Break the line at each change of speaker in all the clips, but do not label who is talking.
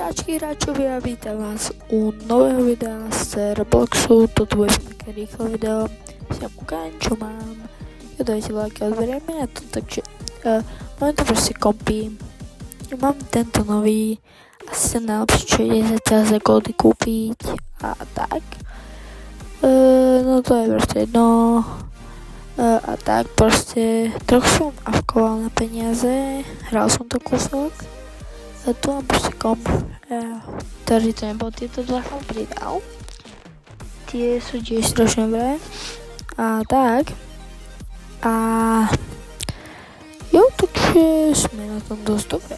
Hráčovia, vítam vás u nového videa z Robloxu. Toto bude také rýchle video. Si ukážem, čo mám. Dajte like a odberieme na to, takže mám to proste kompy. Mám tento nový, asi najlepšie, čo ide zatiaľ za goldy kúpiť a tak. No to je proste jedno. A tak proste trochu som avkoval na peniaze, hral som to kúsok. A tu mám proste komp, ktorý to nebol, tieto dva som pridal. Tie sú tiež strašne dobré. A tak. A jo, takže sme na tom dosť dobré.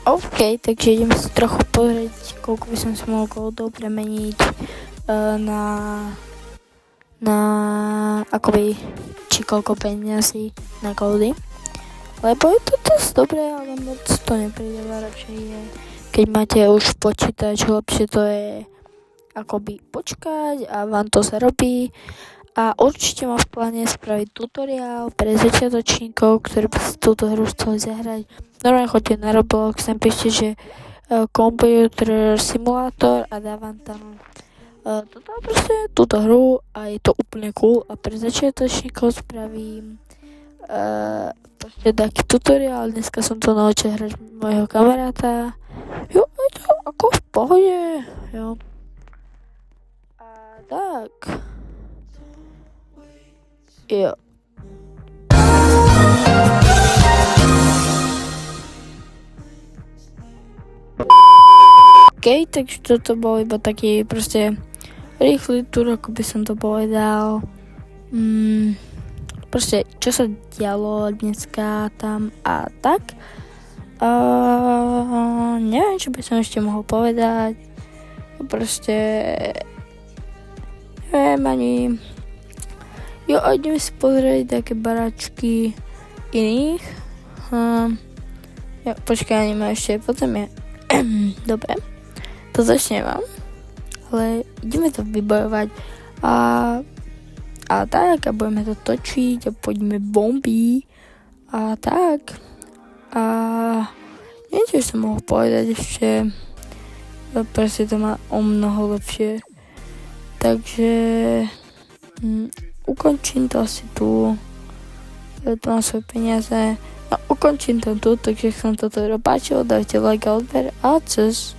OK, takže ideme si trochu pozrieť, koľko by som si mohol goldov premeniť na akoby, či koľko peniazy na goldy. Lebo je to dosť dobré, ale moc to nepridáva, radšej je, keď máte už počítač, lepšie to je akoby počkať a vám to sa robí. A určite mám v pláne spraviť tutoriál pre začiatočníkov, ktorí by si túto hru chceli zahrať. Normálne choďte na Roblox, napíšte, že Computer Simulator a dávam tam toto proste, túto hru a je to úplne cool a pre začiatočníkov spravím proste taký tutoriál. Dneska som to naučil hrať mojho kamaráta. Jo, je to ako v pohode, jo. A tak. Jo. OK, takže toto bol iba taký proste rýchly tur, ako by som to povedal. Proste, čo sa dialo dneska tam a tak. Neviem, čo by som ešte mohol povedať. Proste neviem ani. Jo, a ideme si pozrieť také baráčky iných. Jo, počkaj, ani ma ešte potom je. Dobre, to začne vám. Ale ideme to vybojovať a tak a budeme to točiť a poďme bomby a tak a neviem, čo som mohol povedať ešte, proste to má o mnoho lepšie, takže ukončím to asi tu, to mám svoje peniaze, no ukončím to tu, takže ak sa vám toto páčilo, dajte like a odber a cez.